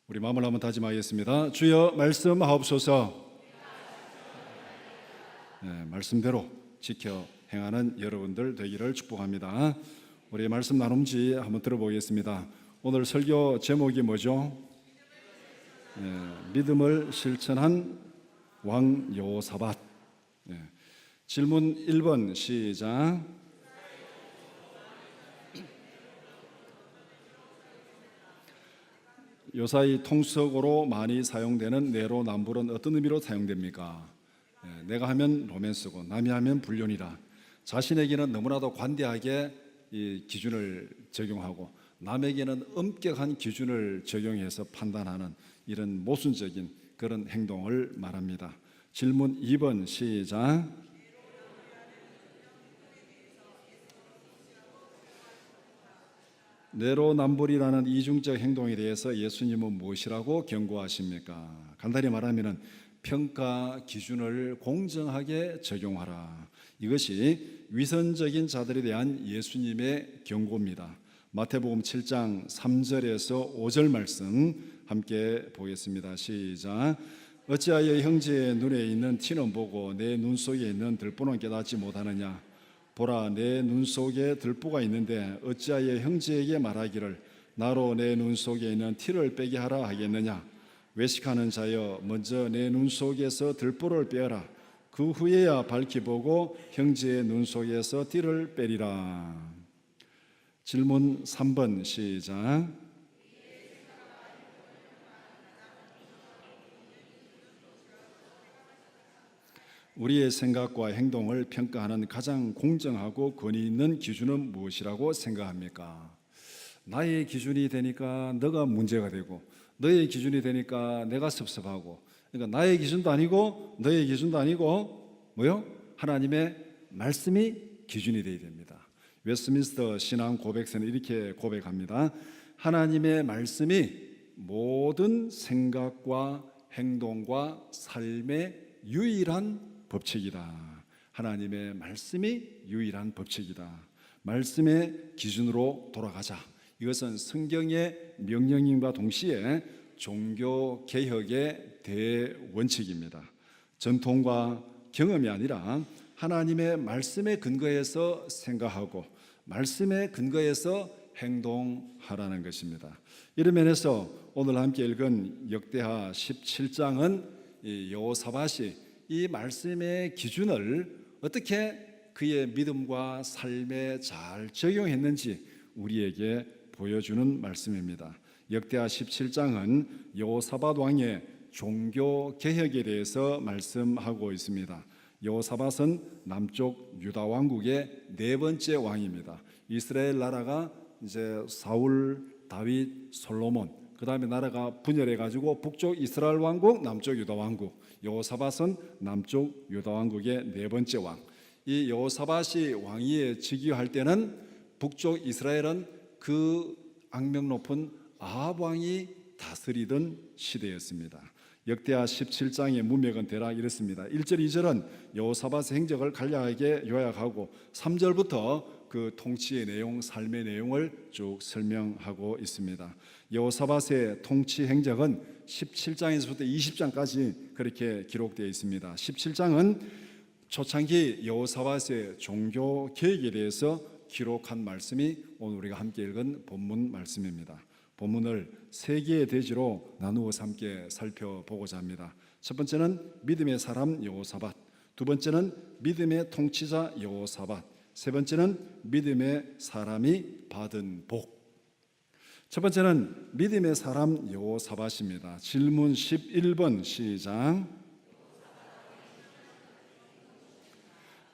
우리 마음을 한번 다짐하겠습니다. 주여 말씀하옵소서. 네, 말씀대로 지켜 행하는 여러분들 되기를 축복합니다. 우리 말씀 나눔지 한번 들어보겠습니다. 오늘 설교 제목이 뭐죠? 믿음을 실천한 왕 여호사밧. 질문 1번 시작. 요사이 통속어로 많이 사용되는 내로남불은 어떤 의미로 사용됩니까? 내가 하면 로맨스고 남이 하면 불륜이다. 자신에게는 너무나도 관대하게 이 기준을 적용하고 남에게는 엄격한 기준을 적용해서 판단하는 이런 모순적인 그런 행동을 말합니다. 질문 2번 시작. 내로남불이라는 이중적 행동에 대해서 예수님은 무엇이라고 경고하십니까? 간단히 말하면 평가 기준을 공정하게 적용하라. 이것이 위선적인 자들에 대한 예수님의 경고입니다. 마태복음 7장 3절에서 5절 말씀 함께 보겠습니다. 시작. 어찌하여 형제의 눈에 있는 티는 보고 내 눈 속에 있는 들보는 깨닫지 못하느냐? 보라, 내 눈 속에 들보가 있는데 어찌하여 형제에게 말하기를 나로 내 눈 속에 있는 티를 빼게 하라 하겠느냐? 외식하는 자여, 먼저 내 눈 속에서 들보를 빼어라. 그 후에야 밝히 보고 형제의 눈 속에서 티를 빼리라. 질문 3번 시작. 우리의 생각과 행동을 평가하는 가장 공정하고 권위 있는 기준은 무엇이라고 생각합니까? 나의 기준이 되니까 너가 문제가 되고 너의 기준이 되니까 내가 섭섭하고, 그러니까 나의 기준도 아니고 너의 기준도 아니고 뭐요? 하나님의 말씀이 기준이 되어야 됩니다. 웨스트민스터 신앙 고백서는 이렇게 고백합니다. 하나님의 말씀이 모든 생각과 행동과 삶의 유일한 법칙이다. 하나님의 말씀이 유일한 법칙이다. 말씀의 기준으로 돌아가자. 이것은 성경의 명령임과 동시에 종교개혁의 대원칙입니다. 전통과 경험이 아니라 하나님의 말씀에 근거해서 생각하고 말씀에 근거해서 행동하라는 것입니다. 이런 면에서 오늘 함께 읽은 역대하 17장은 여호사밧이 이 말씀의 기준을 어떻게 그의 믿음과 삶에 잘 적용했는지 우리에게 보여주는 말씀입니다. 역대하 17장은 여호사밧 왕의 종교 개혁에 대해서 말씀하고 있습니다. 여호사밧은 남쪽 유다 왕국의 네 번째 왕입니다. 이스라엘 나라가 이제 사울, 다윗, 솔로몬, 그 다음에 나라가 분열해 가지고 북쪽 이스라엘 왕국, 남쪽 유다 왕국. 여호사밧은 남쪽 유다 왕국의 네 번째 왕. 이 여호사밧이 왕위에 즉위할 때는 북쪽 이스라엘은 그 악명 높은 아합 왕이 다스리던 시대였습니다. 역대하 17장의 문맥은 대략 이렇습니다. 1절, 2절은 여호사밧의 행적을 간략하게 요약하고 3절부터 그 통치의 내용, 삶의 내용을 쭉 설명하고 있습니다. 여호사밧의 통치 행적은 17장에서부터 20장까지 그렇게 기록되어 있습니다. 17장은 초창기 여호사밧의 종교 개혁에 대해서 기록한 말씀이 오늘 우리가 함께 읽은 본문 말씀입니다. 본문을 세 개의 대지로 나누어서 함께 살펴보고자 합니다. 첫 번째는 믿음의 사람 여호사밧, 두 번째는 믿음의 통치자 여호사밧, 세 번째는 믿음의 사람이 받은 복. 첫 번째는 믿음의 사람 여호사밧입니다. 질문 11번 시작.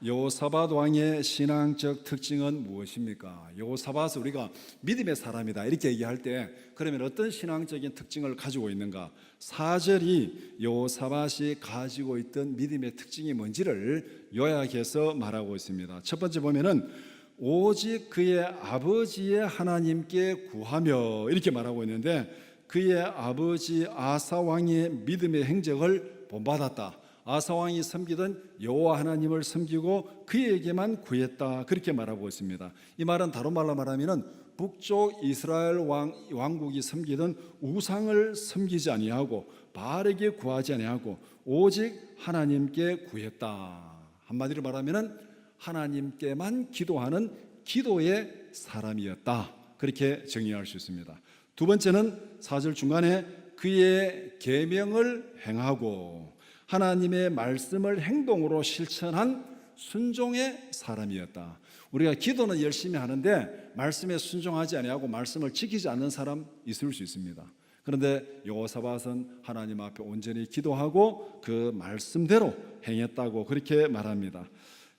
여호사밧 왕의 신앙적 특징은 무엇입니까? 여호사밧은 우리가 믿음의 사람이다 이렇게 얘기할 때 그러면 어떤 신앙적인 특징을 가지고 있는가? 4절이 여호사밧이 가지고 있던 믿음의 특징이 뭔지를 요약해서 말하고 있습니다. 첫 번째 보면은 오직 그의 아버지의 하나님께 구하며 이렇게 말하고 있는데, 그의 아버지 아사 왕의 믿음의 행적을 본받았다. 아사 왕이 섬기던 여호와 하나님을 섬기고 그에게만 구했다, 그렇게 말하고 있습니다. 이 말은 다른 말로 말하면 북쪽 이스라엘 왕국이 섬기던 우상을 섬기지 아니하고 바알에게 구하지 아니하고 오직 하나님께 구했다. 한마디로 말하면 하나님께만 기도하는 기도의 사람이었다. 그렇게 정의할 수 있습니다. 두 번째는 4절 중간에 그의 계명을 행하고 하나님의 말씀을 행동으로 실천한 순종의 사람이었다. 우리가 기도는 열심히 하는데 말씀에 순종하지 아니하고 말씀을 지키지 않는 사람 있을 수 있습니다. 그런데 여호사밧은 하나님 앞에 온전히 기도하고 그 말씀대로 행했다고 그렇게 말합니다.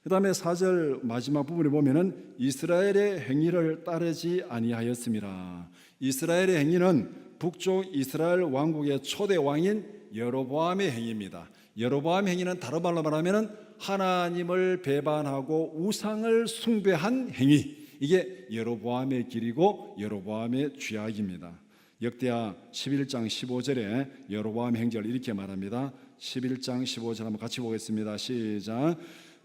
그 다음에 4절 마지막 부분에 보면은 이스라엘의 행위를 따르지 아니하였음이라. 이스라엘의 행위는 북쪽 이스라엘 왕국의 초대 왕인 여로보암의 행위입니다. 여로보암의 행위는 다른 말로 말하면은 하나님을 배반하고 우상을 숭배한 행위, 이게 여로보암의 길이고 여로보암의 죄악입니다. 역대하 11장 15절에 여로보암 행적을 이렇게 말합니다. 11장 15절 한번 같이 보겠습니다. 시작.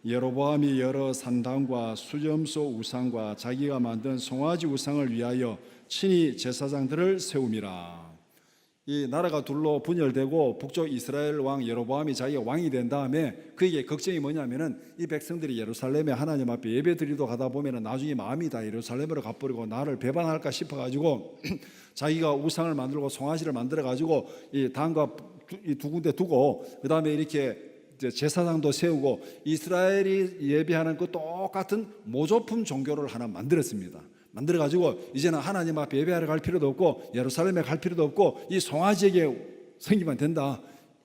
여로보암이 여러 산당과 수점소 우상과 자기가 만든 송아지 우상을 위하여 친히 제사장들을 세움이라. 이 나라가 둘로 분열되고 북쪽 이스라엘 왕 여로보암이 자기가 왕이 된 다음에 그에게 걱정이 뭐냐면은 이 백성들이 예루살렘에 하나님 앞에 예배드리러 가다 보면은 나중에 마음이 다 예루살렘으로 가버리고 나를 배반할까 싶어가지고 자기가 우상을 만들고 송아지를 만들어가지고 이 단과 이 두 군데 두고 그 다음에 이렇게 제사장도 세우고 이스라엘이 예배하는 그 똑같은 모조품 종교를 하나 만들었습니다. 만들어가지고 이제는 하나님 앞에 예배하러 갈 필요도 없고 예루살렘에 갈 필요도 없고 이 송아지에게 섬기면 된다.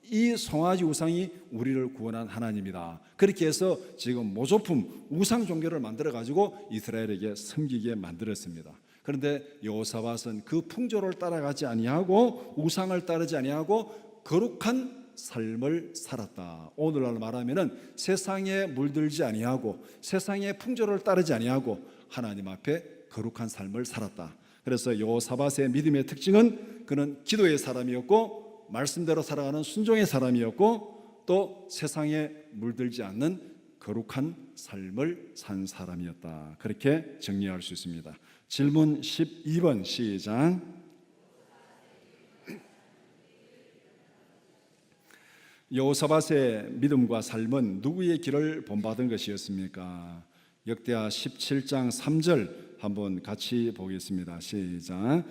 이 송아지 우상이 우리를 구원한 하나님이다. 그렇게 해서 지금 모조품 우상 종교를 만들어가지고 이스라엘에게 섬기게 만들었습니다. 그런데 여호사밧은 그 풍조를 따라가지 아니하고 우상을 따르지 아니하고 거룩한 삶을 살았다. 오늘날 말하면은 세상에 물들지 아니하고 세상의 풍조를 따르지 아니하고 하나님 앞에 거룩한 삶을 살았다. 그래서 여호사밧의 믿음의 특징은 그는 기도의 사람이었고 말씀대로 살아가는 순종의 사람이었고 또 세상에 물들지 않는 거룩한 삶을 산 사람이었다. 그렇게 정리할 수 있습니다. 질문 12번 시작. 여호사밧의 믿음과 삶은 누구의 길을 본받은 것이었습니까? 역대하 17장 3절 한번 같이 보겠습니다. 시작.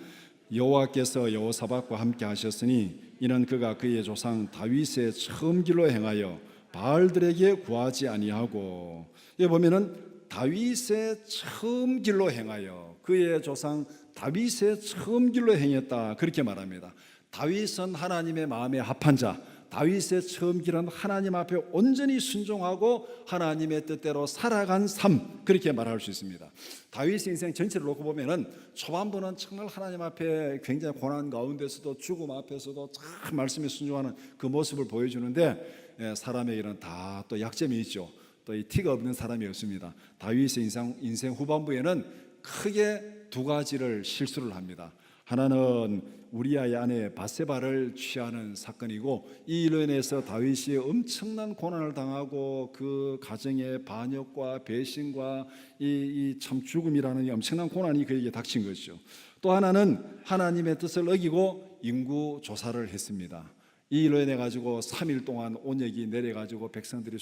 여호와께서 여호사밧과 함께 하셨으니 이는 그가 그의 조상 다윗의 처음 길로 행하여 바알들에게 구하지 아니하고, 여기 보면은 다윗의 처음 길로 행하여 그의 조상 다윗의 처음 길로 행했다 그렇게 말합니다. 다윗은 하나님의 마음에 합한 자, 다윗의 처음 길은 하나님 앞에 온전히 순종하고 하나님의 뜻대로 살아간 삶 그렇게 말할 수 있습니다. 다윗의 인생 전체를 놓고 보면은 초반부는 정말 하나님 앞에 굉장히 고난 가운데서도 죽음 앞에서도 참 말씀에 순종하는 그 모습을 보여주는데 사람에게는 다 또 약점이 있죠. 또 이 티가 없는 사람이 없습니다. 다윗의 인생 후반부에는 크게 두 가지를 실수를 합니다. 하나는 우리아의 아내 바세바를 취하는 사건이고 이 일로 인해서 다윗이 엄청난 고난을 당하고 그 가정의 반역과 배신과 이 참 죽음이라는 엄청난 고난이 그에게 닥친 것이죠. 또 하나는 하나님의 뜻을 어기고 인구 조사를 했습니다. 이 일로 인해 가지고 3일 동안 온역이 내려 가지고 백성들이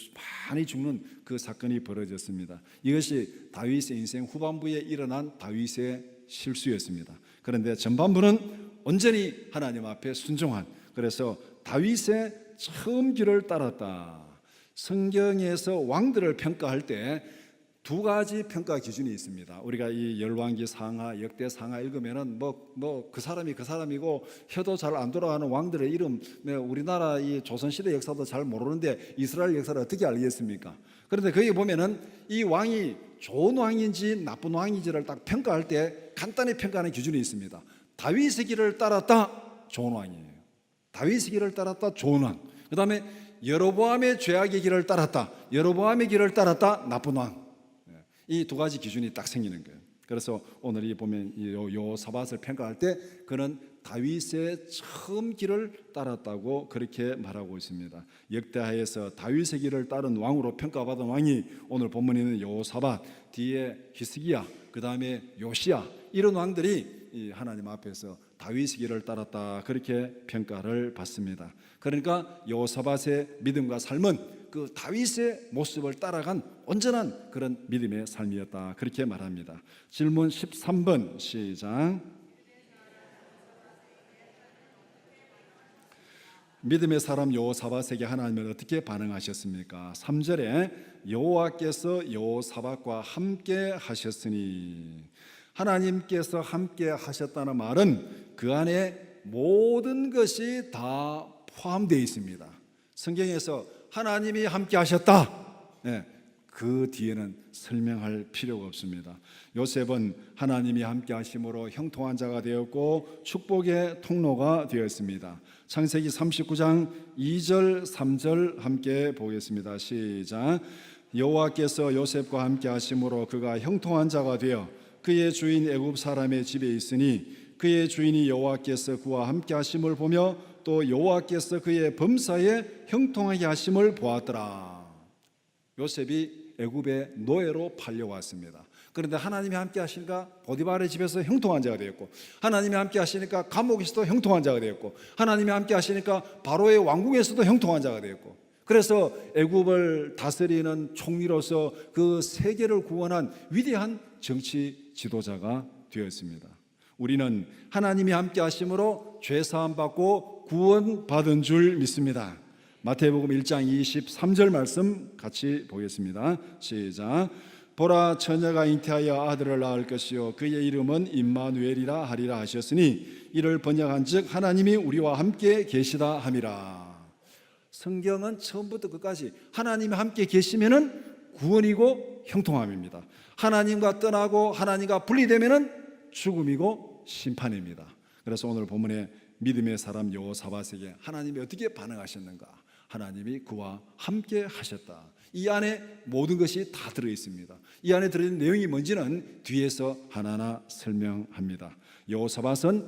많이 죽는 그 사건이 벌어졌습니다. 이것이 다윗의 인생 후반부에 일어난 다윗의 실수였습니다. 그런데 전반부는 온전히 하나님 앞에 순종한, 그래서 다윗의 처음 길을 따랐다. 성경에서 왕들을 평가할 때 두 가지 평가 기준이 있습니다. 우리가 이 열왕기 상하, 역대 상하 읽으면은 그 사람이 그 사람이고 혀도 잘 안 돌아가는 왕들의 이름, 우리나라 이 조선시대 역사도 잘 모르는데 이스라엘 역사를 어떻게 알겠습니까? 그런데 거기 보면은 이 왕이 좋은 왕인지 나쁜 왕인지를 딱 평가할 때 간단히 평가하는 기준이 있습니다. 다윗의 길을 따랐다, 좋은 왕이에요. 다윗의 길을 따랐다, 좋은 왕. 그 다음에 여로보암의 죄악의 길을 따랐다, 여로보암의 길을 따랐다, 나쁜 왕. 이 두 가지 기준이 딱 생기는 거예요. 그래서 오늘 이 보면 여호사밧을 평가할 때 그는 다윗의 처음 길을 따랐다고 그렇게 말하고 있습니다. 역대하에서 다윗의 길을 따른 왕으로 평가받은 왕이 오늘 본문에 있는 여호사밧, 뒤에 히스기야, 그 다음에 요시야, 이런 왕들이 이 하나님 앞에서 다윗의 길을 따랐다, 그렇게 평가를 받습니다. 그러니까 여호사밧의 믿음과 삶은 그 다윗의 모습을 따라간 온전한 그런 믿음의 삶이었다, 그렇게 말합니다. 질문 13번 시작. 믿음의 사람 여호사밧에게 하나님은 어떻게 반응하셨습니까? 3절에 여호와께서 여호사밧과 함께 하셨으니, 하나님께서 함께 하셨다는 말은 그 안에 모든 것이 다 포함되어 있습니다. 성경에서 하나님이 함께 하셨다, 그 뒤에는 설명할 필요가 없습니다. 요셉은 하나님이 함께 하심으로 형통한 자가 되었고 축복의 통로가 되었습니다. 창세기 39장 2절 3절 함께 보겠습니다. 시작. 여호와께서 요셉과 함께 하심으로 그가 형통한 자가 되어 그의 주인 애굽 사람의 집에 있으니 그의 주인이 여호와께서 그와 함께 하심을 보며 또 여호와께서 그의 범사에 형통하게 하심을 보았더라. 요셉이 애굽의 노예로 팔려왔습니다. 그런데 하나님이 함께 하시니까 보디발의 집에서 형통한 자가 되었고, 하나님이 함께 하시니까 감옥에서도 형통한 자가 되었고, 하나님이 함께 하시니까 바로의 왕궁에서도 형통한 자가 되었고, 그래서 애굽을 다스리는 총리로서 그 세계를 구원한 위대한 정치 지도자가 되었습니다. 우리는 하나님이 함께 하심으로 죄 사함 받고 구원받은 줄 믿습니다. 마태복음 1장 23절 말씀 같이 보겠습니다. 시작. 보라, 처녀가 잉태하여 아들을 낳을 것이요 그의 이름은 임마누엘이라 하리라 하셨으니 이를 번역한즉 하나님이 우리와 함께 계시다 함이라. 성경은 처음부터 끝까지 하나님이 함께 계시면은 구원이고 형통함입니다. 하나님과 떠나고 하나님과 분리되면은 죽음이고 심판입니다. 그래서 오늘 본문에 믿음의 사람 여호사밧에게 하나님이 어떻게 반응하셨는가? 하나님이 그와 함께 하셨다. 이 안에 모든 것이 다 들어있습니다. 이 안에 들어있는 내용이 뭔지는 뒤에서 하나하나 설명합니다. 여호사밧은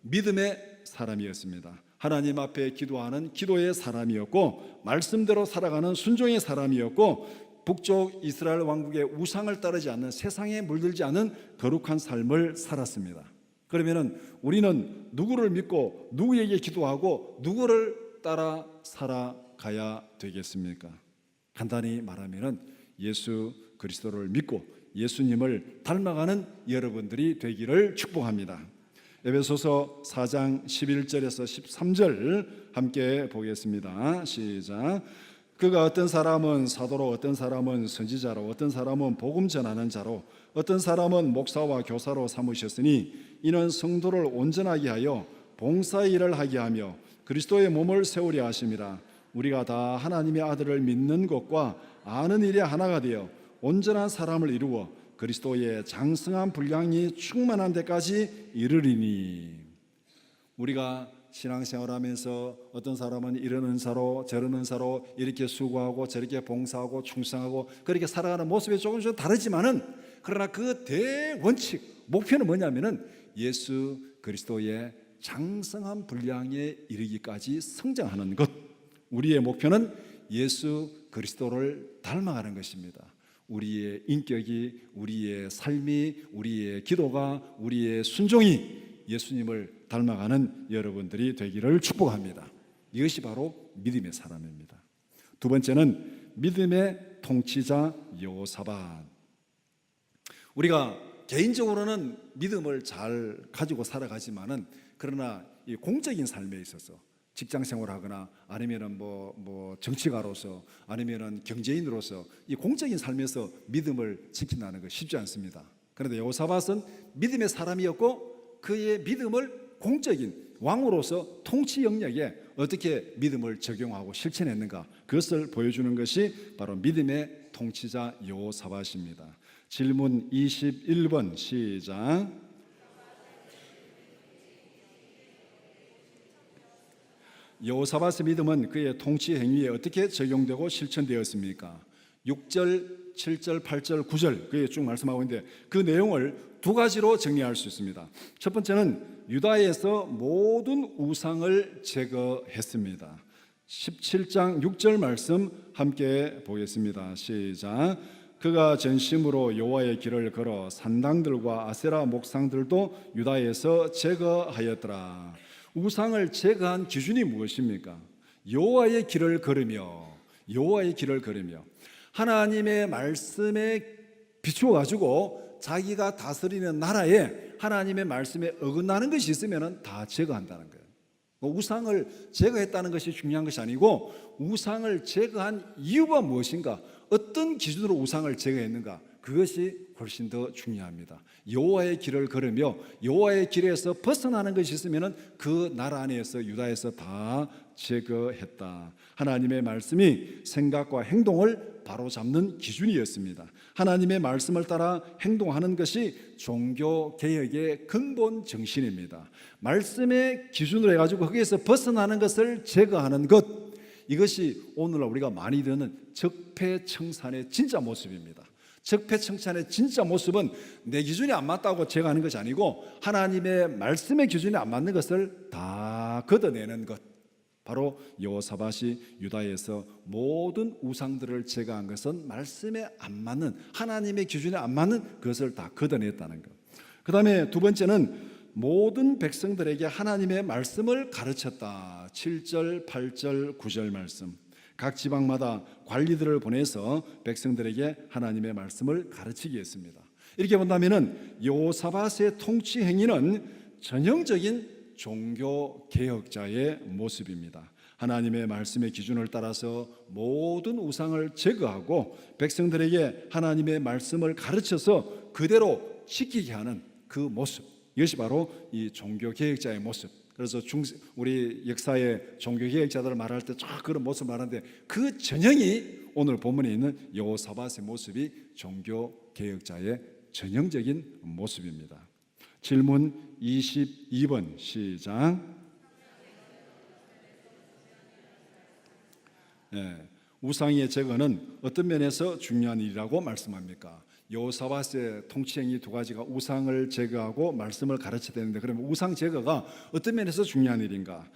믿음의 사람이었습니다. 하나님 앞에 기도하는 기도의 사람이었고, 말씀대로 살아가는 순종의 사람이었고, 북쪽 이스라엘 왕국의 우상을 따르지 않는, 세상에 물들지 않는 거룩한 삶을 살았습니다. 그러면 우리는 누구를 믿고 누구에게 기도하고 누구를 따라 살아가야 되겠습니까? 간단히 말하면 예수 그리스도를 믿고 예수님을 닮아가는 여러분들이 되기를 축복합니다. 에베소서 4장 11절에서 13절 함께 보겠습니다. 시작. 그가 어떤 사람은 사도로, 어떤 사람은 선지자로, 어떤 사람은 복음 전하는 자로, 어떤 사람은 목사와 교사로 삼으셨으니 이는 성도를 온전하게 하여 봉사의 일을 하게 하며 그리스도의 몸을 세우려 하심이라. 우리가 다 하나님의 아들을 믿는 것과 아는 일에 하나가 되어 온전한 사람을 이루어 그리스도의 장성한 분량이 충만한 데까지 이르리니. 우리가 신앙생활하면서 어떤 사람은 이런 은사로 저런 은사로 이렇게 수고하고 저렇게 봉사하고 충성하고 그렇게 살아가는 모습이 조금씩 다르지만은, 그러나 그 대원칙 목표는 뭐냐면은 예수 그리스도의 장성한 분량에 이르기까지 성장하는 것. 우리의 목표는 예수 그리스도를 닮아가는 것입니다. 우리의 인격이, 우리의 삶이, 우리의 기도가, 우리의 순종이 예수님을 닮아가는 여러분들이 되기를 축복합니다. 이것이 바로 믿음의 사람입니다. 두 번째는 믿음의 통치자 여호사밧. 우리가 개인적으로는 믿음을 잘 가지고 살아가지만은, 그러나 이 공적인 삶에 있어서 직장 생활하거나 아니면은 뭐 정치가로서 아니면은 경제인으로서 이 공적인 삶에서 믿음을 지킨다는 것 쉽지 않습니다. 그런데 여호사밧은 믿음의 사람이었고 그의 믿음을 공적인 왕으로서 통치 영역에 어떻게 믿음을 적용하고 실천했는가, 그것을 보여주는 것이 바로 믿음의 통치자 여호사밧입니다. 질문 21번 시작. 여호사밧의 믿음은 그의 통치 행위에 어떻게 적용되고 실천되었습니까? 6절, 7절, 8절, 9절 그게 쭉 말씀하고 있는데 그 내용을 두 가지로 정리할 수 있습니다. 첫 번째는 유다에서 모든 우상을 제거했습니다. 17장 6절 말씀 함께 보겠습니다. 시작. 그가 전심으로 여호와의 길을 걸어 산당들과 아세라 목상들도 유다에서 제거하였더라. 우상을 제거한 기준이 무엇입니까? 여호와의 길을 걸으며 하나님의 말씀에 비추어 가지고 자기가 다스리는 나라에 하나님의 말씀에 어긋나는 것이 있으면 다 제거한다는 거예요. 우상을 제거했다는 것이 중요한 것이 아니고 우상을 제거한 이유가 무엇인가, 어떤 기준으로 우상을 제거했는가, 그것이 훨씬 더 중요합니다. 여호와의 길을 걸으며 여호와의 길에서 벗어나는 것이 있으면 그 나라 안에서 유다에서 다 제거했다. 하나님의 말씀이 생각과 행동을 바로잡는 기준이었습니다. 하나님의 말씀을 따라 행동하는 것이 종교개혁의 근본 정신입니다. 말씀의 기준으로 해가지고 거기에서 벗어나는 것을 제거하는 것, 이것이 오늘날 우리가 많이 듣는 적폐청산의 진짜 모습입니다. 적폐청산의 진짜 모습은 내 기준이 안 맞다고 제거하는 것이 아니고 하나님의 말씀의 기준이 안 맞는 것을 다 걷어내는 것, 바로 여호사밧이 유다에서 모든 우상들을 제거한 것은 말씀에 안 맞는, 하나님의 기준에 안 맞는 그것을 다 걷어냈다는 것. 그 다음에 두 번째는 모든 백성들에게 하나님의 말씀을 가르쳤다. 7절, 8절, 9절 말씀, 각 지방마다 관리들을 보내서 백성들에게 하나님의 말씀을 가르치게 했습니다. 이렇게 본다면은 여호사밧의 통치 행위는 전형적인 종교 개혁자의 모습입니다. 하나님의 말씀의 기준을 따라서 모든 우상을 제거하고 백성들에게 하나님의 말씀을 가르쳐서 그대로 지키게 하는 그 모습, 이것이 바로 이 종교 개혁자의 모습. 그래서 우리 역사의 종교 개혁자들을 말할 때 쫙 그런 모습을 말하는데 그 전형이 오늘 본문에 있는 여호사밧의 모습이 종교 개혁자의 전형적인 모습입니다. 질문 22번 시작. 우상의 제거는 어떤 면에서 중요한 일이라고 말씀합니까? 여호사밧의 통치행위 두 가지가 우상을 제거하고 말씀을 가르쳐야 되는데, 그러면 우상 제거가 어떤 면에서 중요한 일인가?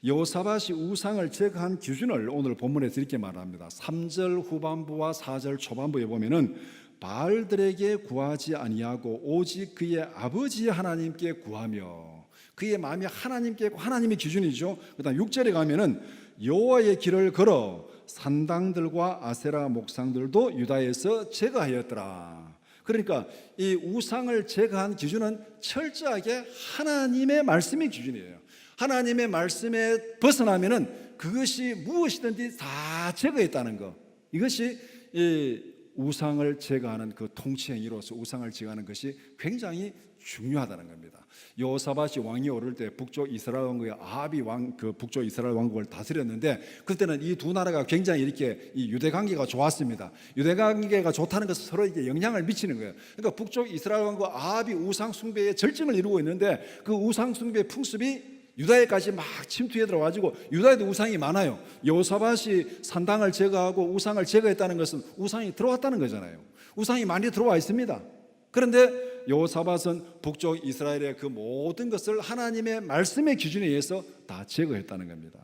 여호사밧이 우상을 제거한 기준을 오늘 본문에서 이렇게 말합니다. 3절 후반부와 4절 초반부에 보면은 바알들에게 구하지 아니하고 오직 그의 아버지 하나님께 구하며, 그의 마음이 하나님께 있고 하나님의 기준이죠. 그다음 6절에 가면은 여호와의 길을 걸어 산당들과 아세라 목상들도 유다에서 제거하였더라. 그러니까 이 우상을 제거한 기준은 철저하게 하나님의 말씀의 기준이에요. 하나님의 말씀에 벗어나면은 그것이 무엇이든지 다 제거했다는 것, 이것이 이 우상을 제거하는 그 통치 행위로서 우상을 제거하는 것이 굉장히 중요하다는 겁니다. 여호사밧이 왕이 오를 때 북쪽 이스라엘 왕국의 아합이 그 북쪽 이스라엘 왕국을 다스렸는데, 그때는 이 두 나라가 굉장히 이렇게 이 유대 관계가 좋았습니다. 유대 관계가 좋다는 것은 서로에게 영향을 미치는 거예요. 그러니까 북쪽 이스라엘 왕국 아합이 우상 숭배의 절정을 이루고 있는데 그 우상 숭배 풍습이 유다에까지 막 침투해 들어가지고 유다에도 우상이 많아요. 여호사밧이 산당을 제거하고 우상을 제거했다는 것은 우상이 들어왔다는 거잖아요. 우상이 많이 들어와 있습니다. 그런데 여호사밧은 북쪽 이스라엘의 그 모든 것을 하나님의 말씀의 기준에 의해서 다 제거했다는 겁니다.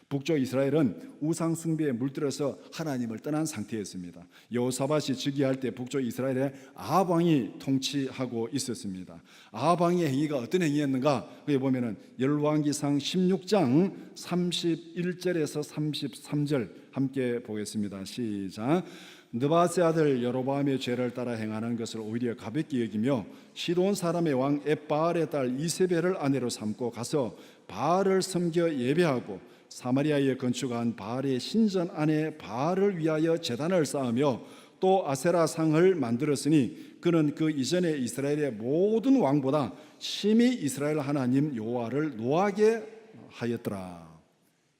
북쪽 이스라엘은 우상 숭배에 물들어서 하나님을 떠난 상태였습니다. 여호사밧이 즉위할 때 북쪽 이스라엘에 아합 왕이 통치하고 있었습니다. 아합 왕의 행위가 어떤 행위였는가? 거기 보면은 열왕기상 16장 31절에서 33절 함께 보겠습니다. 시작. 느바세 아들 여로보암의 죄를 따라 행하는 것을 오히려 가볍게 여기며 시돈 사람의 왕 엣바알의 딸 이세벨을 아내로 삼고 가서 바알을 섬겨 예배하고 사마리아에 건축한 바알의 신전 안에 바알을 위하여 제단을 쌓으며 또 아세라 상을 만들었으니 그는 그 이전에 이스라엘의 모든 왕보다 심히 이스라엘 하나님 여호와를 노하게 하였더라.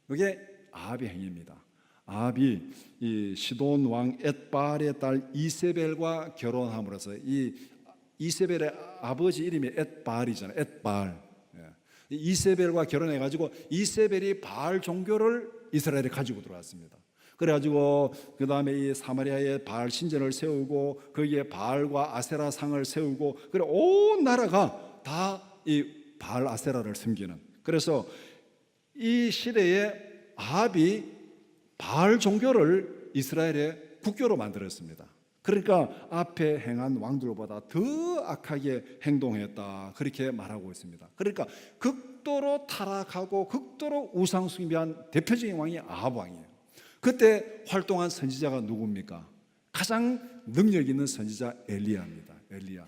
이게 아합의 행위입니다. 아합이 이 시돈 왕 엣바알의 딸 이세벨과 결혼함으로써, 이 이세벨의 아버지 이름이 엣바알이잖아요. 엣바알. 이세벨과 결혼해가지고 이세벨이 바알 종교를 이스라엘에 가지고 들어왔습니다. 그래가지고 그 다음에 이 사마리아에 바알 신전을 세우고 거기에 바알과 아세라 상을 세우고, 그래 온 나라가 다 이 바알 아세라를 섬기는. 그래서 이 시대에 아합이 바알 종교를 이스라엘의 국교로 만들었습니다. 그러니까 앞에 행한 왕들보다 더 악하게 행동했다, 그렇게 말하고 있습니다. 그러니까 극도로 타락하고 극도로 우상숭배한 대표적인 왕이 아합 왕이에요. 그때 활동한 선지자가 누굽니까? 가장 능력 있는 선지자 엘리야입니다. 엘리야.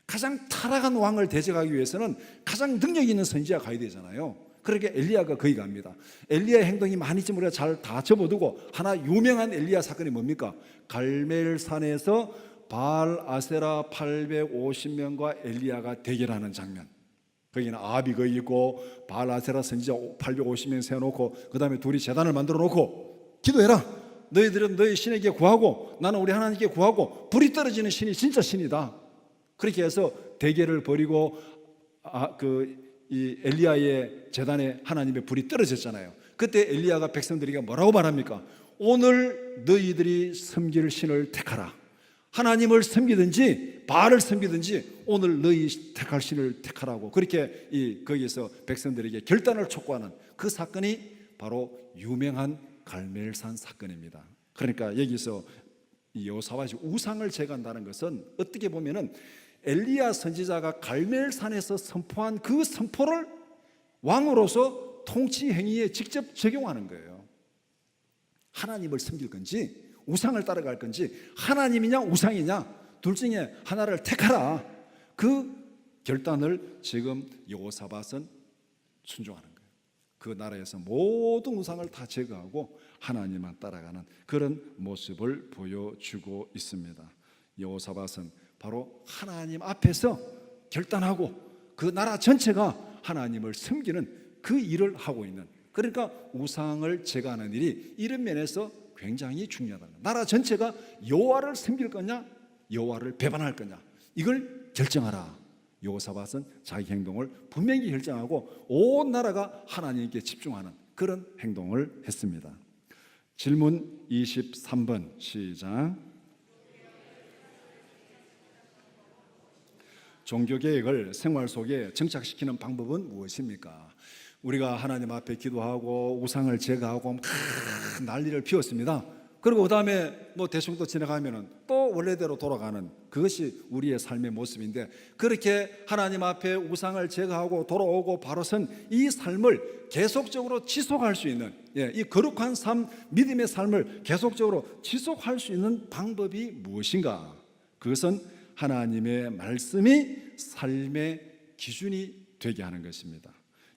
가장 타락한 왕을 대적하기 위해서는 가장 능력 있는 선지자가 가야 되잖아요. 그러니까 엘리야가 거기 갑니다. 엘리야의 행동이 많이 있지만 우리가 잘 다 접어두고, 하나 유명한 엘리야 사건이 뭡니까? 갈멜산에서 바알 아세라 850명과 엘리야가 대결하는 장면. 거기는 아합이 거기 있고 바알 아세라 선지자 850명 세워놓고, 그 다음에 둘이 제단을 만들어 놓고 기도해라, 너희들은 너희 신에게 구하고 나는 우리 하나님께 구하고, 불이 떨어지는 신이 진짜 신이다. 그렇게 해서 대결을 벌이고 이 엘리야의 제단에 하나님의 불이 떨어졌잖아요. 그때 엘리야가 백성들에게 뭐라고 말합니까? 오늘 너희들이 섬길 신을 택하라. 하나님을 섬기든지 바알을 섬기든지 오늘 너희 택할 신을 택하라고, 그렇게 거기에서 백성들에게 결단을 촉구하는 그 사건이 바로 유명한 갈멜산 사건입니다. 그러니까 여기서 여호사밧이 우상을 제거한다는 것은 어떻게 보면은 엘리야 선지자가 갈멜산에서 선포한 그 선포를 왕으로서 통치 행위에 직접 적용하는 거예요. 하나님을 섬길 건지 우상을 따라갈 건지, 하나님이냐 우상이냐 둘 중에 하나를 택하라, 그 결단을 지금 여호사밧은 순종하는 거예요. 그 나라에서 모든 우상을 다 제거하고 하나님만 따라가는 그런 모습을 보여주고 있습니다. 여호사밧은 바로 하나님 앞에서 결단하고 그 나라 전체가 하나님을 섬기는 그 일을 하고 있는, 그러니까 우상을 제거하는 일이 이런 면에서 굉장히 중요하다는 거예요. 나라 전체가 여호와를 섬길 거냐 여호와를 배반할 거냐, 이걸 결정하라. 여호사밧은 자기 행동을 분명히 결정하고 온 나라가 하나님께 집중하는 그런 행동을 했습니다. 질문 23번 시작. 종교개혁을 생활 속에 정착시키는 방법은 무엇입니까? 우리가 하나님 앞에 기도하고 우상을 제거하고 난리를 피웠습니다. 그리고 그 다음에 대충 또 지나가면은 또 원래대로 돌아가는, 그것이 우리의 삶의 모습인데, 그렇게 하나님 앞에 우상을 제거하고 돌아오고 바로 선 이 삶을 계속적으로 지속할 수 있는, 이 거룩한 삶, 믿음의 삶을 계속적으로 지속할 수 있는 방법이 무엇인가? 그것은 하나님의 말씀이 삶의 기준이 되게 하는 것입니다.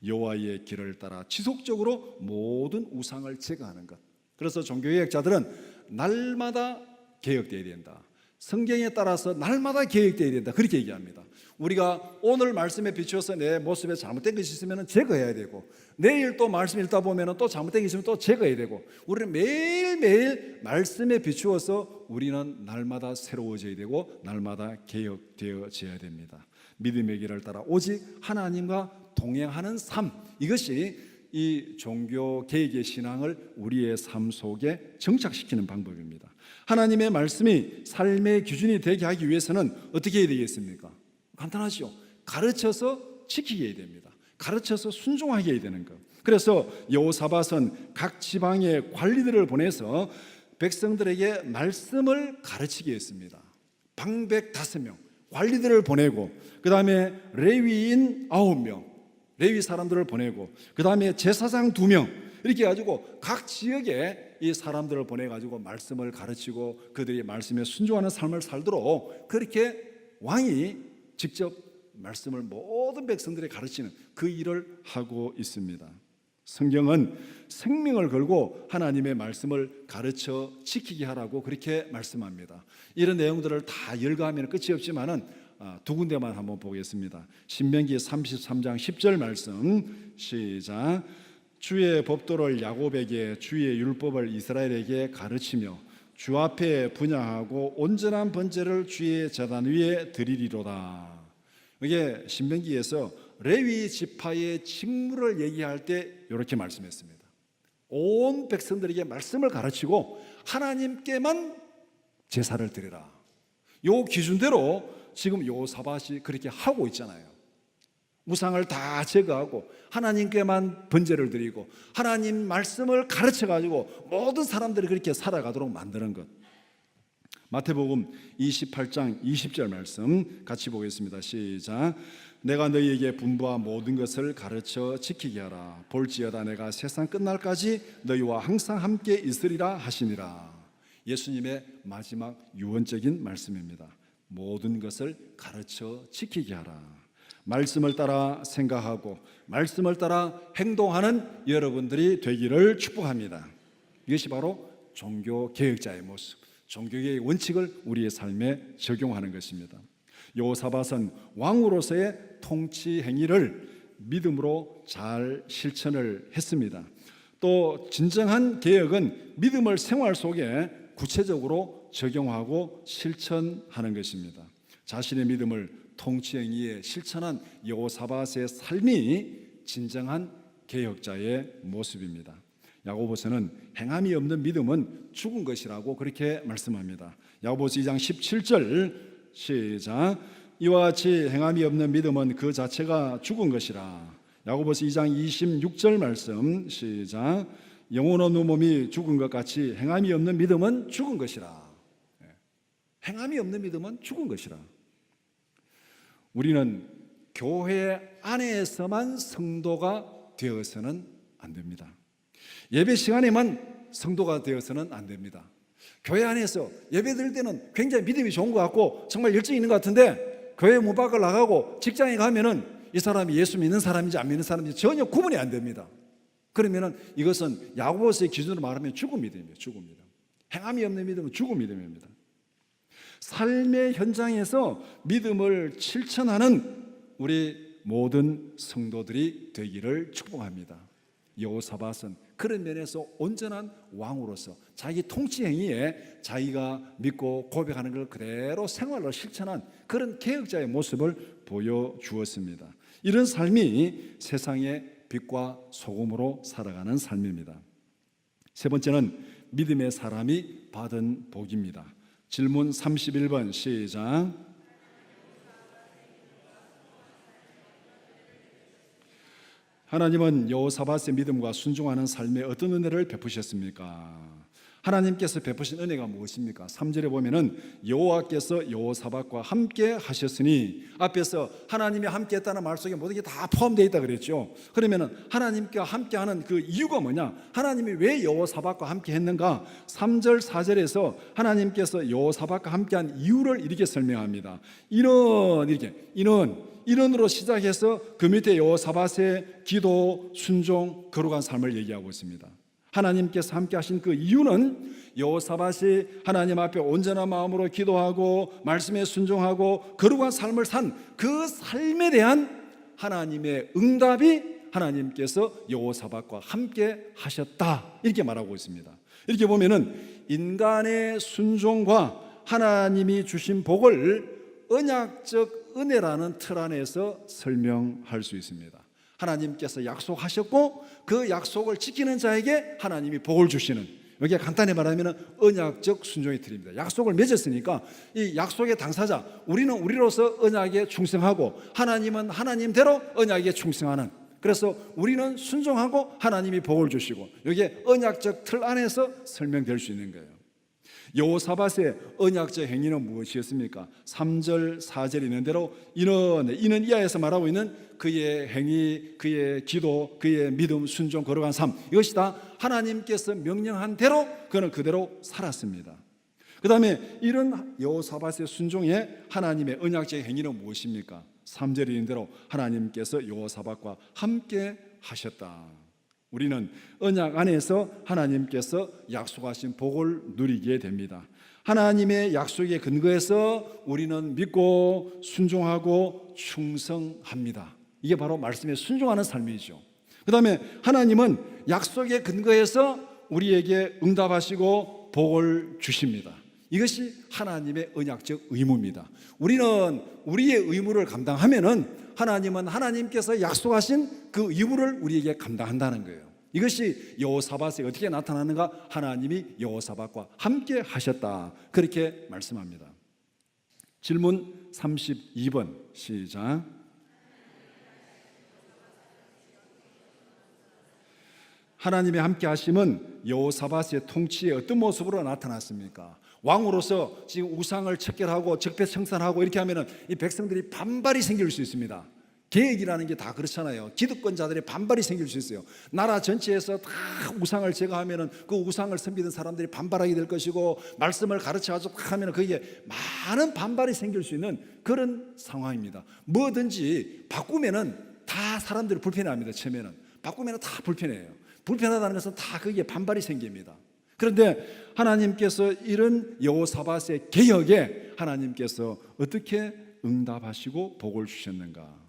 여호와의 길을 따라 지속적으로 모든 우상을 제거하는 것. 그래서 종교개혁자들은 날마다 개혁되어야 된다, 성경에 따라서 날마다 개혁되어야 된다, 그렇게 얘기합니다. 우리가 오늘 말씀에 비추어서 내 모습에 잘못된 것이 있으면 제거해야 되고, 내일 또 말씀 읽다 보면 또 잘못된 게 있으면 또 제거해야 되고, 우리는 매일매일 말씀에 비추어서 우리는 날마다 새로워져야 되고 날마다 개혁되어져야 됩니다. 믿음의 길을 따라 오직 하나님과 동행하는 삶, 이것이 이 종교 개혁의 신앙을 우리의 삶 속에 정착시키는 방법입니다. 하나님의 말씀이 삶의 기준이 되게 하기 위해서는 어떻게 해야 되겠습니까? 간단하죠. 가르쳐서 지키게 해야 됩니다. 가르쳐서 순종하게 해야 되는 것. 그래서 여호사밧은 각 지방의 관리들을 보내서 백성들에게 말씀을 가르치게 했습니다. 방백 5명 관리들을 보내고, 그 다음에 레위인 9명 레위 사람들을 보내고, 그 다음에 제사장 2명, 이렇게 해가지고 각 지역에 이 사람들을 보내가지고 말씀을 가르치고 그들이 말씀에 순종하는 삶을 살도록, 그렇게 왕이 직접 말씀을 모든 백성들에게 가르치는 그 일을 하고 있습니다. 성경은 생명을 걸고 하나님의 말씀을 가르쳐 지키게 하라고 그렇게 말씀합니다. 이런 내용들을 다 열거하면 끝이 없지만은 두 군데만 한번 보겠습니다. 신명기 33장 10절 말씀 시작. 주의 법도를 야곱에게 주의 율법을 이스라엘에게 가르치며 주 앞에 분향하고 온전한 번제를 주의 제단 위에 드리리로다. 이게 신명기에서 레위 지파의 직무를 얘기할 때 이렇게 말씀했습니다. 온 백성들에게 말씀을 가르치고 하나님께만 제사를 드리라. 요 기준대로 지금 여호사밧이 그렇게 하고 있잖아요. 우상을 다 제거하고 하나님께만 번제를 드리고 하나님 말씀을 가르쳐가지고 모든 사람들이 그렇게 살아가도록 만드는 것. 마태복음 28장 20절 말씀 같이 보겠습니다. 시작. 내가 너희에게 분부한 모든 것을 가르쳐 지키게 하라. 볼지어다 내가 세상 끝날까지 너희와 항상 함께 있으리라 하시니라. 예수님의 마지막 유언적인 말씀입니다. 모든 것을 가르쳐 지키게 하라. 말씀을 따라 생각하고 말씀을 따라 행동하는 여러분들이 되기를 축복합니다. 이것이 바로 종교 개혁자의 모습, 종교의 원칙을 우리의 삶에 적용하는 것입니다. 여호사밧은 왕으로서의 통치 행위를 믿음으로 잘 실천을 했습니다. 또 진정한 개혁은 믿음을 생활 속에 구체적으로 적용하고 실천하는 것입니다. 자신의 믿음을 통치 행위에 실천한 여호사밧의 삶이 진정한 개혁자의 모습입니다. 야고보서는 행함이 없는 믿음은 죽은 것이라고 그렇게 말씀합니다. 야고보서 2장 17절 시작. 이와 같이 행함이 없는 믿음은 그 자체가 죽은 것이라. 야고보서 2장 26절 말씀 시작. 영혼 없는 몸이 죽은 것 같이 행함이 없는 믿음은 죽은 것이라. 행함이 없는 믿음은 죽은 것이라. 우리는 교회 안에서만 성도가 되어서는 안 됩니다. 예배 시간에만 성도가 되어서는 안 됩니다. 교회 안에서 예배 드릴 때는 굉장히 믿음이 좋은 것 같고 정말 열정이 있는 것 같은데 교회 문 밖을 나가고 직장에 가면은 이 사람이 예수 믿는 사람인지 안 믿는 사람인지 전혀 구분이 안 됩니다. 그러면은 이것은 야고보서의 기준으로 말하면 죽은 믿음이에요. 죽은 믿음. 행함이 없는 믿음은 죽은 믿음입니다. 삶의 현장에서 믿음을 실천하는 우리 모든 성도들이 되기를 축복합니다. 여호사밧은 그런 면에서 온전한 왕으로서 자기 통치 행위에 자기가 믿고 고백하는 걸 그대로 생활로 실천한 그런 개혁자의 모습을 보여주었습니다. 이런 삶이 세상의 빛과 소금으로 살아가는 삶입니다. 세 번째는 믿음의 사람이 받은 복입니다. 질문 31번 시작. 하나님은 여호사밧의 믿음과 순종하는 삶에 어떤 은혜를 베푸셨습니까? 하나님께서 베푸신 은혜가 무엇입니까? 3절에 보면은 여호와께서 여호사밧과 함께 하셨으니, 앞에서 하나님이 함께 했다는 말 속에 모든 게 다 포함되어 있다 그랬죠. 그러면은 하나님과 함께 하는 그 이유가 뭐냐? 하나님이 왜 여호사밧과 함께 했는가? 3절 4절에서 하나님께서 여호사밧과 함께 한 이유를 이렇게 설명합니다. 인원으로 시작해서 그 밑에 여호사밧의 기도, 순종, 거룩한 삶을 얘기하고 있습니다. 하나님께서 함께 하신 그 이유는 여호사밧이 하나님 앞에 온전한 마음으로 기도하고 말씀에 순종하고 거룩한 삶을 산 그 삶에 대한 하나님의 응답이 하나님께서 여호사밧과 함께 하셨다, 이렇게 말하고 있습니다. 이렇게 보면은 인간의 순종과 하나님이 주신 복을 언약적 은혜라는 틀 안에서 설명할 수 있습니다. 하나님께서 약속하셨고 그 약속을 지키는 자에게 하나님이 복을 주시는, 여기에 간단히 말하면 언약적 순종의 틀입니다. 약속을 맺었으니까 이 약속의 당사자, 우리는 우리로서 언약에 충성하고 하나님은 하나님대로 언약에 충성하는, 그래서 우리는 순종하고 하나님이 복을 주시고, 여기에 언약적 틀 안에서 설명될 수 있는 거예요. 여호사밧의 언약적 행위는 무엇이었습니까? 3절 4절 있는 대로 이는 이하에서 말하고 있는 그의 행위, 그의 기도, 그의 믿음, 순종, 거룩한 삶, 이것이 다 하나님께서 명령한 대로 그는 그대로 살았습니다. 그 다음에 이런 여호사밧의 순종에 하나님의 언약적 행위는 무엇입니까? 3절에 있는 대로 하나님께서 여호사밧과 함께 하셨다. 우리는 언약 안에서 하나님께서 약속하신 복을 누리게 됩니다. 하나님의 약속에 근거해서 우리는 믿고 순종하고 충성합니다. 이게 바로 말씀에 순종하는 삶이죠. 그 다음에 하나님은 약속에 근거해서 우리에게 응답하시고 복을 주십니다. 이것이 하나님의 언약적 의무입니다. 우리는 우리의 의무를 감당하면은 하나님은 하나님께서 약속하신 그義務를 우리에게 감당한다는 거예요. 이것이 여호사밧에 어떻게 나타나는가? 하나님이 여호사밧과 함께 하셨다, 그렇게 말씀합니다. 질문 32번 시작. 하나님의 함께 하심은 여호사밧의 통치의 어떤 모습으로 나타났습니까? 왕으로서 지금 우상을 척결하고 적폐청산하고 이렇게 하면은 이 백성들이 반발이 생길 수 있습니다. 계획이라는 게 다 그렇잖아요. 기득권자들의 반발이 생길 수 있어요. 나라 전체에서 다 우상을 제거하면은 그 우상을 섬기던 사람들이 반발하게 될 것이고, 말씀을 가르쳐가지고 하면은 거기에 많은 반발이 생길 수 있는 그런 상황입니다. 뭐든지 바꾸면은 다 사람들이 불편해합니다. 처음에는 바꾸면은 다 불편해요. 불편하다는 것은 다 거기에 반발이 생깁니다. 그런데 하나님께서 이런 여호사밧의 개혁에 하나님께서 어떻게 응답하시고 복을 주셨는가?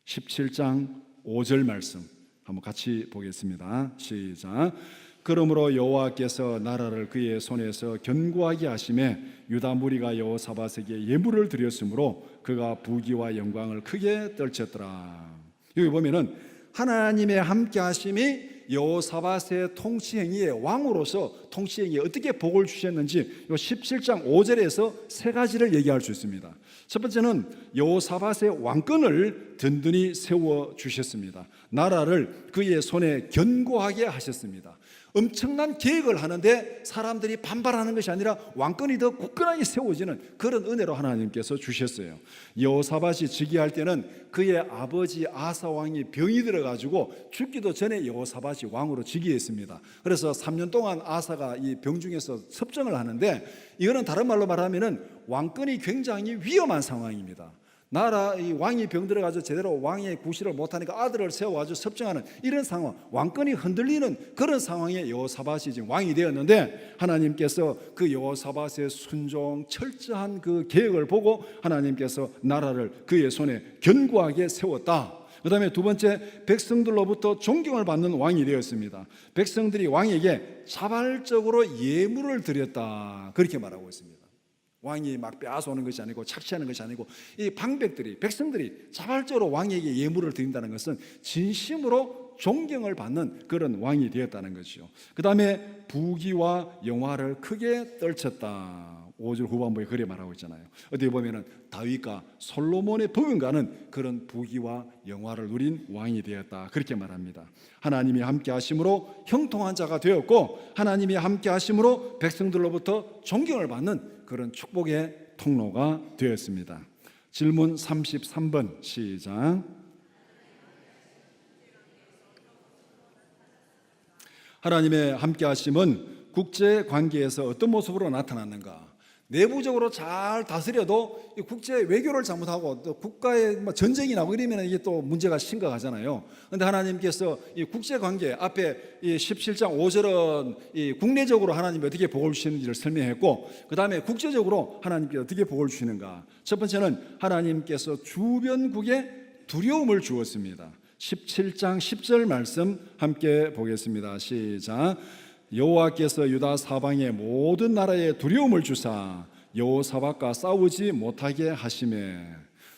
17장 5절 말씀 한번 같이 보겠습니다. 시작. 그러므로 여호와께서 나라를 그의 손에서 견고하게 하심에 유다 무리가 여호사밧에게 예물을 드렸으므로 그가 부귀와 영광을 크게 떨쳤더라. 여기 보면은 하나님의 함께 하심이 여호사밧의 통치행위에, 왕으로서 통치행위에 어떻게 복을 주셨는지 이 17장 5절에서 세 가지를 얘기할 수 있습니다. 첫 번째는 여호사밧의 왕권을 든든히 세워 주셨습니다. 나라를 그의 손에 견고하게 하셨습니다. 엄청난 계획을 하는데 사람들이 반발하는 것이 아니라 왕권이 더 굳건하게 세워지는 그런 은혜로 하나님께서 주셨어요. 여호사밧이 즉위할 때는 그의 아버지 아사 왕이 병이 들어가지고 죽기도 전에 여호사밧이 왕으로 즉위했습니다. 그래서 3년 동안 아사가 이 병중에서 섭정을 하는데, 이거는 다른 말로 말하면은 왕권이 굉장히 위험한 상황입니다. 나라 이 왕이 병들어가지고 제대로 왕의 구실을 못하니까 아들을 세워가지고 섭정하는 이런 상황, 왕권이 흔들리는 그런 상황에 여호사밧이 지금 왕이 되었는데, 하나님께서 그 여호사밧의 순종 철저한 그 계획을 보고 하나님께서 나라를 그의 손에 견고하게 세웠다. 그 다음에 두 번째, 백성들로부터 존경을 받는 왕이 되었습니다. 백성들이 왕에게 자발적으로 예물을 드렸다, 그렇게 말하고 있습니다. 왕이 막 빼앗아오는 것이 아니고 착취하는 것이 아니고, 이 방백들이, 백성들이 자발적으로 왕에게 예물을 드린다는 것은 진심으로 존경을 받는 그런 왕이 되었다는 것이죠. 그 다음에 부귀와 영화를 크게 떨쳤다. 5절 후반부에 그래 말하고 있잖아요. 어떻게 보면은 다윗과 솔로몬의 버금가는 그런 부귀와 영화를 누린 왕이 되었다, 그렇게 말합니다. 하나님이 함께 하심으로 형통한 자가 되었고, 하나님이 함께 하심으로 백성들로부터 존경을 받는 그런 축복의 통로가 되었습니다. 질문 33번 시작. 하나님의 함께 하심은 국제 관계에서 어떤 모습으로 나타났는가? 내부적으로 잘 다스려도 국제 외교를 잘못하고 또 국가에 전쟁이 나고 이러면 이게 또 문제가 심각하잖아요. 그런데 하나님께서 이 국제 관계 앞에 이 17장 5절은 이 국내적으로 하나님이 어떻게 복을 주시는지를 설명했고, 그 다음에 국제적으로 하나님께서 어떻게 복을 주시는가? 첫 번째는 하나님께서 주변국에 두려움을 주었습니다. 17장 10절 말씀 함께 보겠습니다. 시작. 여호와께서 유다 사방의 모든 나라에 두려움을 주사 여호사밧과 싸우지 못하게 하시매.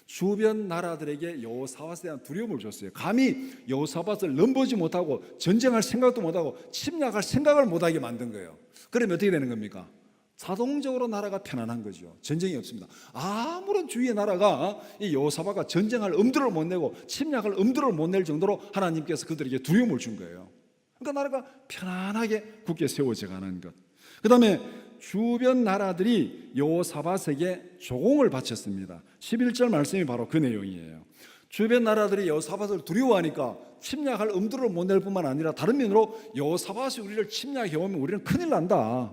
주변 나라들에게 여호사밧에 대한 두려움을 줬어요. 감히 여호사밧을 넘보지 못하고 전쟁할 생각도 못하고 침략할 생각을 못하게 만든 거예요. 그러면 어떻게 되는 겁니까? 자동적으로 나라가 편안한 거죠. 전쟁이 없습니다. 아무런 주위의 나라가 이 여호사밧과 전쟁할 엄두를 못 내고 침략할 엄두를 못 낼 정도로 하나님께서 그들에게 두려움을 준 거예요. 그러니까 나라가 편안하게 굳게 세워져 가는 것. 그 다음에 주변 나라들이 여호사밧에게 조공을 바쳤습니다. 11절 말씀이 바로 그 내용이에요. 주변 나라들이 여호사밧을 두려워하니까 침략할 엄두를 못 낼 뿐만 아니라 다른 면으로 여호사밧이 우리를 침략해 오면 우리는 큰일 난다.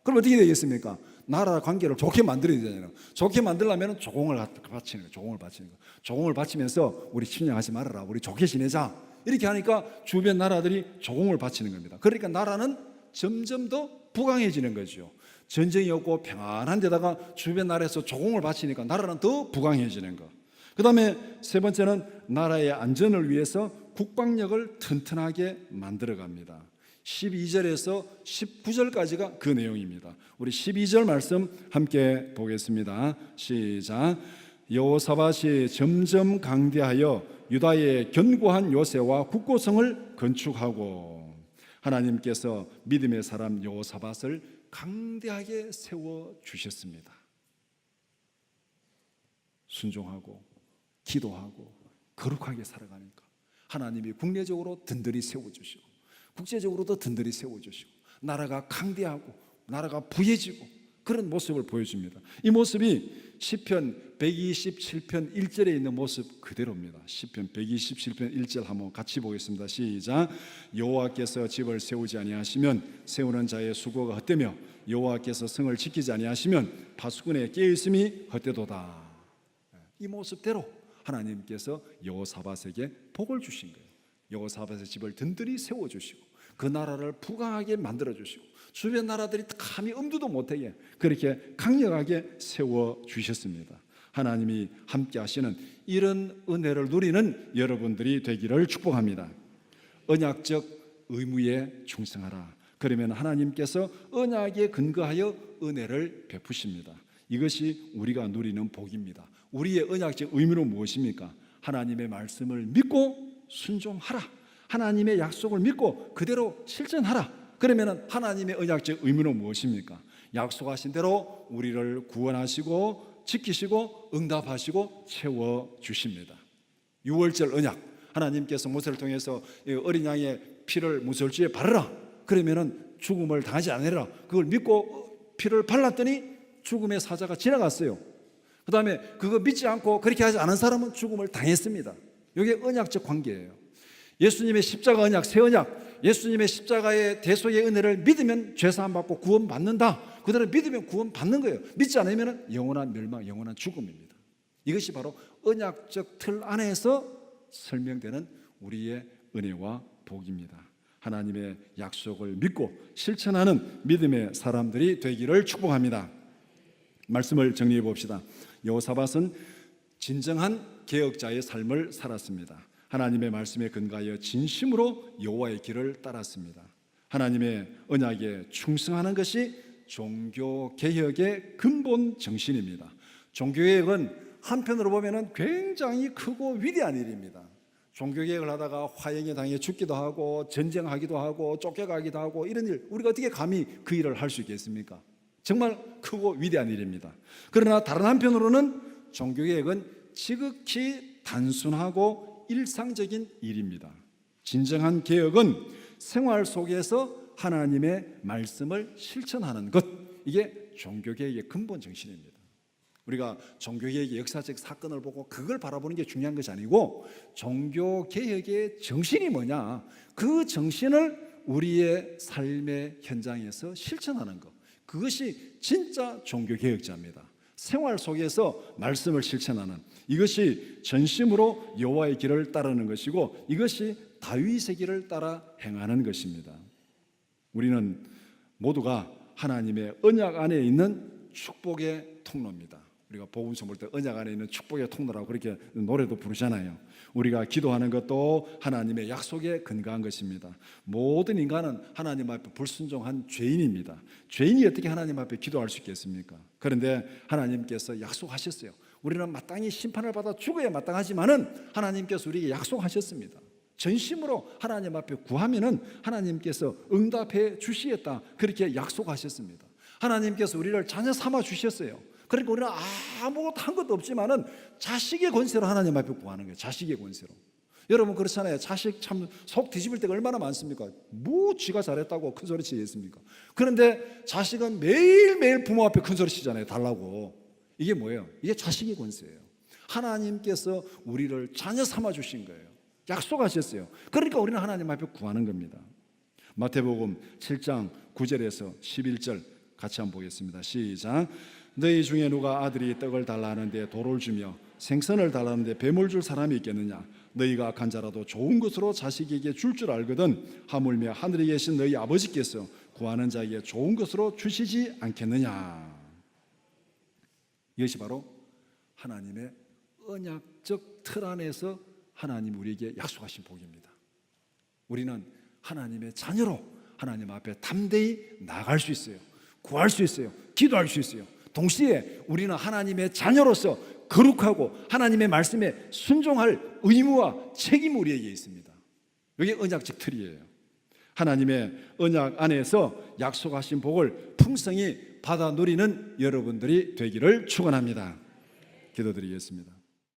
그럼 어떻게 되겠습니까? 나라 관계를 좋게 만들어야 되잖아요. 좋게 만들려면 조공을 바치는 거예요. 조공을 바치는 거. 조공을 바치면서 우리 침략하지 말아라. 우리 좋게 지내자. 이렇게 하니까 주변 나라들이 조공을 바치는 겁니다. 그러니까 나라는 점점 더 부강해지는 거죠. 전쟁이 없고 평안한 데다가 주변 나라에서 조공을 바치니까 나라는 더 부강해지는 것. 그 다음에 세 번째는 나라의 안전을 위해서 국방력을 튼튼하게 만들어갑니다. 12절에서 19절까지가 그 내용입니다. 우리 12절 말씀 함께 보겠습니다. 시작. 여호사밧이 점점 강대하여 유다의 견고한 요새와 국고성을 건축하고, 하나님께서 믿음의 사람 여호사밧을 강대하게 세워주셨습니다. 순종하고 기도하고 거룩하게 살아가니까 하나님이 국내적으로 든든히 세워주시고 국제적으로도 든든히 세워주시고 나라가 강대하고 나라가 부해지고 그런 모습을 보여줍니다. 이 모습이 시편 127편 1절에 있는 모습 그대로입니다. 시편 127편 1절 한번 같이 보겠습니다. 시작. 여호와께서 집을 세우지 아니하시면 세우는 자의 수고가 헛되며 여호와께서 성을 지키지 아니하시면 파수꾼의 깨어있음이 헛되도다. 이 모습대로 하나님께서 여호사밧에게 복을 주신 거예요. 여호사밧의 집을 든든히 세워주시고 그 나라를 부강하게 만들어주시고 주변 나라들이 감히 엄두도 못하게 그렇게 강력하게 세워주셨습니다. 하나님이 함께 하시는 이런 은혜를 누리는 여러분들이 되기를 축복합니다. 언약적 의무에 충성하라. 그러면 하나님께서 언약에 근거하여 은혜를 베푸십니다. 이것이 우리가 누리는 복입니다. 우리의 언약적 의무는 무엇입니까? 하나님의 말씀을 믿고 순종하라. 하나님의 약속을 믿고 그대로 실천하라. 그러면 하나님의 언약적 의무는 무엇입니까? 약속하신 대로 우리를 구원하시고 지키시고 응답하시고 채워주십니다. 유월절 언약, 하나님께서 모세를 통해서 어린 양의 피를 무설주에 바르라. 그러면 죽음을 당하지 않으라. 그걸 믿고 피를 발랐더니 죽음의 사자가 지나갔어요. 그 다음에 그거 믿지 않고 그렇게 하지 않은 사람은 죽음을 당했습니다. 이게 언약적 관계예요. 예수님의 십자가 언약, 새 언약, 예수님의 십자가의 대속의 은혜를 믿으면 죄사함 받고 구원 받는다. 그대로 믿으면 구원 받는 거예요. 믿지 않으면 영원한 멸망, 영원한 죽음입니다. 이것이 바로 언약적 틀 안에서 설명되는 우리의 은혜와 복입니다. 하나님의 약속을 믿고 실천하는 믿음의 사람들이 되기를 축복합니다. 말씀을 정리해 봅시다. 여호사밧은 진정한 개혁자의 삶을 살았습니다. 하나님의 말씀에 근거하여 진심으로 여호와의 길을 따랐습니다. 하나님의 언약에 충성하는 것이 종교개혁의 근본 정신입니다. 종교개혁은 한편으로 보면 굉장히 크고 위대한 일입니다. 종교개혁을 하다가 화형에 당해 죽기도 하고 전쟁하기도 하고 쫓겨가기도 하고 이런 일, 우리가 어떻게 감히 그 일을 할 수 있겠습니까? 정말 크고 위대한 일입니다. 그러나 다른 한편으로는 종교개혁은 지극히 단순하고 일상적인 일입니다. 진정한 개혁은 생활 속에서 하나님의 말씀을 실천하는 것, 이게 종교개혁의 근본 정신입니다. 우리가 종교개혁의 역사적 사건을 보고 그걸 바라보는 게 중요한 것이 아니고 종교개혁의 정신이 뭐냐, 그 정신을 우리의 삶의 현장에서 실천하는 것, 그것이 진짜 종교개혁자입니다. 생활 속에서 말씀을 실천하는, 이것이 전심으로 여호와의 길을 따르는 것이고 이것이 다윗의 길을 따라 행하는 것입니다. 우리는 모두가 하나님의 언약 안에 있는 축복의 통로입니다. 우리가 복음서 볼 때 언약 안에 있는 축복의 통로라고 그렇게 노래도 부르잖아요. 우리가 기도하는 것도 하나님의 약속에 근거한 것입니다. 모든 인간은 하나님 앞에 불순종한 죄인입니다. 죄인이 어떻게 하나님 앞에 기도할 수 있겠습니까? 그런데 하나님께서 약속하셨어요. 우리는 마땅히 심판을 받아 죽어야 마땅하지만은 하나님께서 우리에게 약속하셨습니다. 전심으로 하나님 앞에 구하면은 하나님께서 응답해 주시겠다, 그렇게 약속하셨습니다. 하나님께서 우리를 자녀 삼아 주셨어요. 그러니까 우리는 아무것도 한 것도 없지만은 자식의 권세로 하나님 앞에 구하는 거예요. 자식의 권세로. 여러분 그렇잖아요. 자식 참 속 뒤집을 때가 얼마나 많습니까? 뭐 쥐가 잘했다고 큰 소리 치겠습니까? 그런데 자식은 매일매일 부모 앞에 큰 소리 치잖아요. 달라고. 이게 뭐예요? 이게 자식의 권세예요. 하나님께서 우리를 자녀 삼아 주신 거예요. 약속하셨어요. 그러니까 우리는 하나님 앞에 구하는 겁니다. 마태복음 7장 9절에서 11절 같이 한번 보겠습니다. 시작. 너희 중에 누가 아들이 떡을 달라 하는데 돌을 주며 생선을 달라 하는데 뱀을 줄 사람이 있겠느냐? 너희가 악한 자라도 좋은 것으로 자식에게 줄 알거든 하물며 하늘에 계신 너희 아버지께서 구하는 자에게 좋은 것으로 주시지 않겠느냐? 이것이 바로 하나님의 언약적 틀 안에서 하나님 우리에게 약속하신 복입니다. 우리는 하나님의 자녀로 하나님 앞에 담대히 나갈 수 있어요. 구할 수 있어요. 기도할 수 있어요. 동시에 우리는 하나님의 자녀로서 거룩하고 하나님의 말씀에 순종할 의무와 책임이 우리에게 있습니다. 이게 언약적 틀이에요. 하나님의 언약 안에서 약속하신 복을 풍성히 받아 누리는 여러분들이 되기를 축원합니다. 기도드리겠습니다.